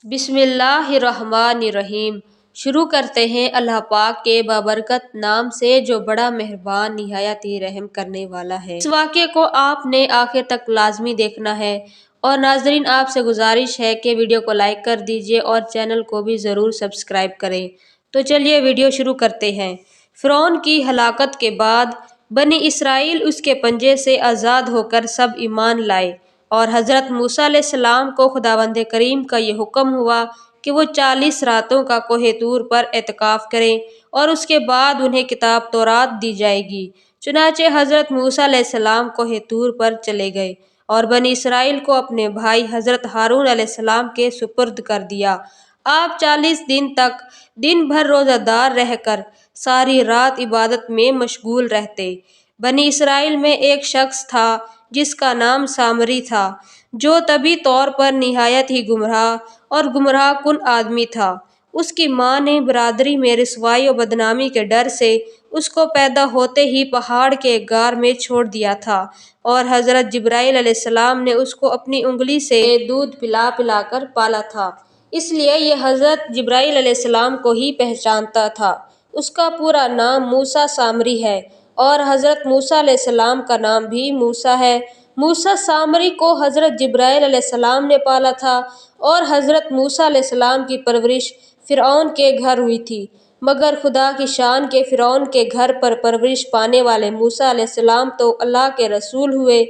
بسم اللہ الرحمن الرحیم۔ شروع کرتے ہیں اللہ پاک کے بابرکت نام سے جو بڑا مہربان نہایت ہی رحم کرنے والا ہے۔ اس واقعے کو آپ نے آخر تک لازمی دیکھنا ہے اور ناظرین آپ سے گزارش ہے کہ ویڈیو کو لائک کر دیجیے اور چینل کو بھی ضرور سبسکرائب کریں۔ تو چلیے ویڈیو شروع کرتے ہیں۔ فرعون کی ہلاکت کے بعد بنی اسرائیل اس کے پنجے سے آزاد ہو کر سب ایمان لائے اور حضرت موسیٰ علیہ السلام کو خداوند کریم کا یہ حکم ہوا کہ وہ 40 راتوں کا کوہ طور پر اعتکاف کریں اور اس کے بعد انہیں کتاب تورات دی جائے گی۔ چنانچہ حضرت موسیٰ علیہ السلام کوہ طور پر چلے گئے اور بنی اسرائیل کو اپنے بھائی حضرت ہارون علیہ السلام کے سپرد کر دیا۔ آپ 40 دن تک دن بھر روزہ دار رہ کر ساری رات عبادت میں مشغول رہتے۔ بنی اسرائیل میں ایک شخص تھا جس کا نام سامری تھا، جو طبعی طور پر نہایت ہی گمراہ اور گمراہ کن آدمی تھا۔ اس کی ماں نے برادری میں رسوائی و بدنامی کے ڈر سے اس کو پیدا ہوتے ہی پہاڑ کے ایک غار میں چھوڑ دیا تھا اور حضرت جبرائیل علیہ السلام نے اس کو اپنی انگلی سے دودھ پلا پلا کر پالا تھا، اس لیے یہ حضرت جبرائیل علیہ السلام کو ہی پہچانتا تھا۔ اس کا پورا نام موسیٰ سامری ہے اور حضرت موسیٰ علیہ السلام کا نام بھی موسیٰ ہے۔ موسیٰ سامری کو حضرت جبرائیل علیہ السلام نے پالا تھا اور حضرت موسیٰ علیہ السلام کی پرورش فرعون کے گھر ہوئی تھی، مگر خدا کی شان کے فرعون کے گھر پر پرورش پانے والے موسیٰ علیہ السلام تو اللہ کے رسول ہوئے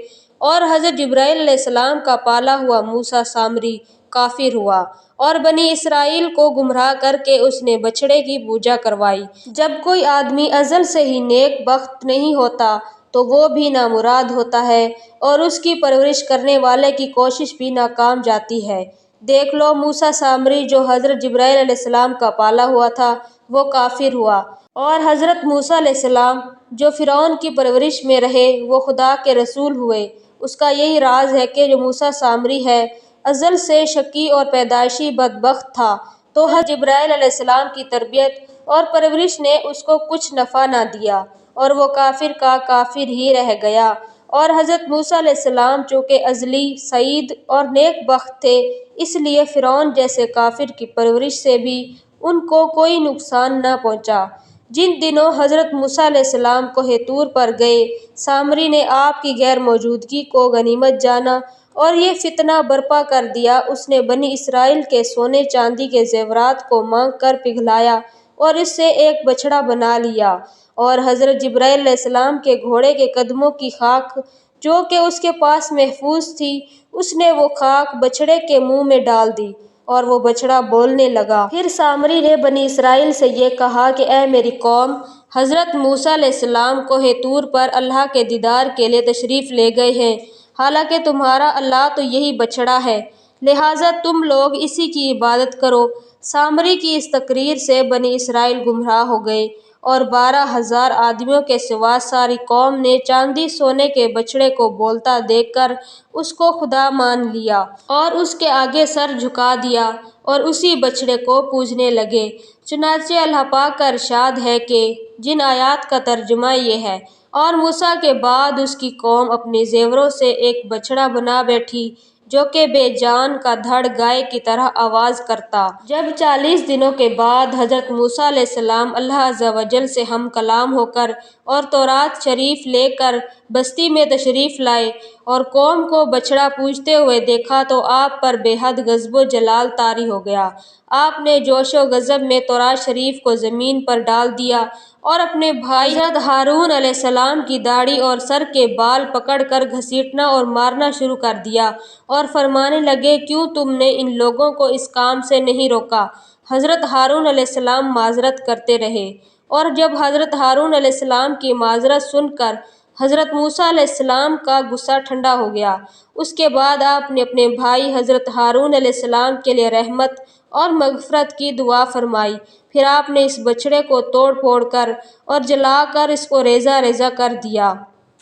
اور حضرت جبرائیل علیہ السلام کا پالا ہوا موسیٰ سامری کافر ہوا اور بنی اسرائیل کو گمراہ کر کے اس نے بچھڑے کی پوجا کروائی۔ جب کوئی آدمی ازل سے ہی نیک بخت نہیں ہوتا تو وہ بھی نامراد ہوتا ہے اور اس کی پرورش کرنے والے کی کوشش بھی ناکام جاتی ہے۔ دیکھ لو موسیٰ سامری جو حضرت جبرائیل علیہ السلام کا پالا ہوا تھا وہ کافر ہوا اور حضرت موسیٰ علیہ السلام جو فرعون کی پرورش میں رہے وہ خدا کے رسول ہوئے۔ اس کا یہی راز ہے کہ جو موسیٰ سامری ہے ازل سے شقی اور پیدائشی بدبخت تھا، تو حضرت جبرائیل علیہ السلام کی تربیت اور پرورش نے اس کو کچھ نفع نہ دیا اور وہ کافر کا کافر ہی رہ گیا، اور حضرت موسیٰ علیہ السلام چونکہ ازلی سعید اور نیک بخت تھے اس لیے فرعون جیسے کافر کی پرورش سے بھی ان کو کوئی نقصان نہ پہنچا۔ جن دنوں حضرت موسیٰ علیہ السلام کوہ طور پر گئے، سامری نے آپ کی غیر موجودگی کو غنیمت جانا اور یہ فتنہ برپا کر دیا۔ اس نے بنی اسرائیل کے سونے چاندی کے زیورات کو مانگ کر پگھلایا اور اس سے ایک بچھڑا بنا لیا، اور حضرت جبرائیل علیہ السلام کے گھوڑے کے قدموں کی خاک جو کہ اس کے پاس محفوظ تھی، اس نے وہ خاک بچھڑے کے منہ میں ڈال دی اور وہ بچھڑا بولنے لگا۔ پھر سامری نے بنی اسرائیل سے یہ کہا کہ اے میری قوم، حضرت موسیٰ علیہ السلام کوہ طور پر اللہ کے دیدار کے لیے تشریف لے گئے ہیں، حالانکہ تمہارا اللہ تو یہی بچھڑا ہے، لہٰذا تم لوگ اسی کی عبادت کرو۔ سامری کی اس تقریر سے بنی اسرائیل گمراہ ہو گئے اور 12,000 آدمیوں کے سوا ساری قوم نے چاندی سونے کے بچھڑے کو بولتا دیکھ کر اس کو خدا مان لیا اور اس کے آگے سر جھکا دیا اور اسی بچھڑے کو پوجنے لگے۔ چنانچہ اللہ پاک کا ارشاد ہے کہ جن آیات کا ترجمہ یہ ہے، اور موسیٰ کے بعد اس کی قوم اپنے زیوروں سے ایک بچھڑا بنا بیٹھی جو کہ بے جان کا دھڑ گائے کی طرح آواز کرتا۔ جب 40 دنوں کے بعد حضرت موسیٰ علیہ السلام اللہ عز و جل سے ہم کلام ہو کر اور تورات شریف لے کر بستی میں تشریف لائے اور قوم کو بچھڑا پوجتے ہوئے دیکھا تو آپ پر بے حد غضب و جلال طاری ہو گیا۔ آپ نے جوش و غضب میں تورات شریف کو زمین پر ڈال دیا اور اپنے بھائی حضرت ہارون علیہ السلام کی داڑھی اور سر کے بال پکڑ کر گھسیٹنا اور مارنا شروع کر دیا اور فرمانے لگے، کیوں تم نے ان لوگوں کو اس کام سے نہیں روکا؟ حضرت ہارون علیہ السلام معذرت کرتے رہے، اور جب حضرت ہارون علیہ السلام کی معذرت سن کر حضرت موسیٰ علیہ السلام کا غصہ ٹھنڈا ہو گیا، اس کے بعد آپ نے اپنے بھائی حضرت ہارون علیہ السلام کے لیے رحمت اور مغفرت کی دعا فرمائی۔ پھر آپ نے اس بچھڑے کو توڑ پھوڑ کر اور جلا کر اس کو ریزہ ریزہ کر دیا۔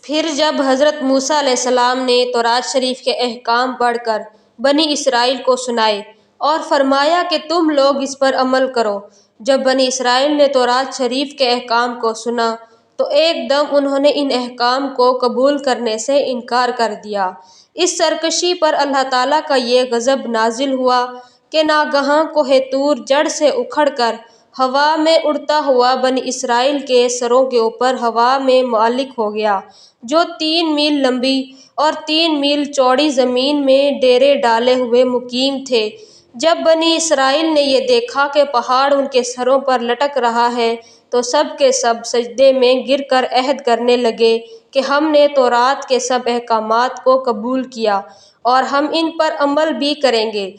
پھر جب حضرت موسیٰ علیہ السلام نے تورات شریف کے احکام پڑھ کر بنی اسرائیل کو سنائے اور فرمایا کہ تم لوگ اس پر عمل کرو، جب بنی اسرائیل نے تورات شریف کے احکام کو سنا تو ایک دم انہوں نے ان احکام کو قبول کرنے سے انکار کر دیا۔ اس سرکشی پر اللہ تعالیٰ کا یہ غضب نازل ہوا کہ ناگہاں کوہ طور جڑ سے اکھڑ کر ہوا میں اڑتا ہوا بنی اسرائیل کے سروں کے اوپر ہوا میں معلق ہو گیا، جو 3 میل لمبی اور 3 میل چوڑی زمین میں ڈیرے ڈالے ہوئے مقیم تھے۔ جب بنی اسرائیل نے یہ دیکھا کہ پہاڑ ان کے سروں پر لٹک رہا ہے تو سب کے سب سجدے میں گر کر عہد کرنے لگے کہ ہم نے تورات کے سب احکامات کو قبول کیا اور ہم ان پر عمل بھی کریں گے،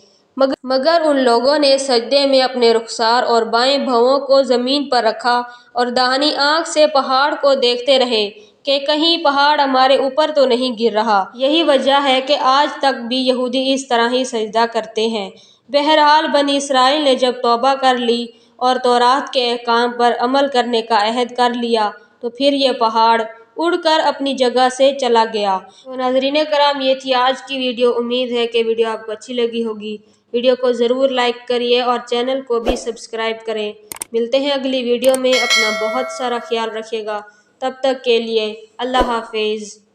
مگر ان لوگوں نے سجدے میں اپنے رخسار اور بائیں بھووں کو زمین پر رکھا اور داہنی آنکھ سے پہاڑ کو دیکھتے رہے کہ کہیں پہاڑ ہمارے اوپر تو نہیں گر رہا۔ یہی وجہ ہے کہ آج تک بھی یہودی اس طرح ہی سجدہ کرتے ہیں۔ بہرحال بنی اسرائیل نے جب توبہ کر لی اور تورات کے احکام پر عمل کرنے کا عہد کر لیا تو پھر یہ پہاڑ اڑ کر اپنی جگہ سے چلا گیا۔ تو ناظرین کرام، یہ تھی آج کی ویڈیو۔ امید ہے کہ ویڈیو آپ کو اچھی لگی ہوگی۔ ویڈیو کو ضرور لائک کریے اور چینل کو بھی سبسکرائب کریں۔ ملتے ہیں اگلی ویڈیو میں۔ اپنا بہت سارا خیال رکھیے گا۔ تب تک کے لیے اللہ حافظ۔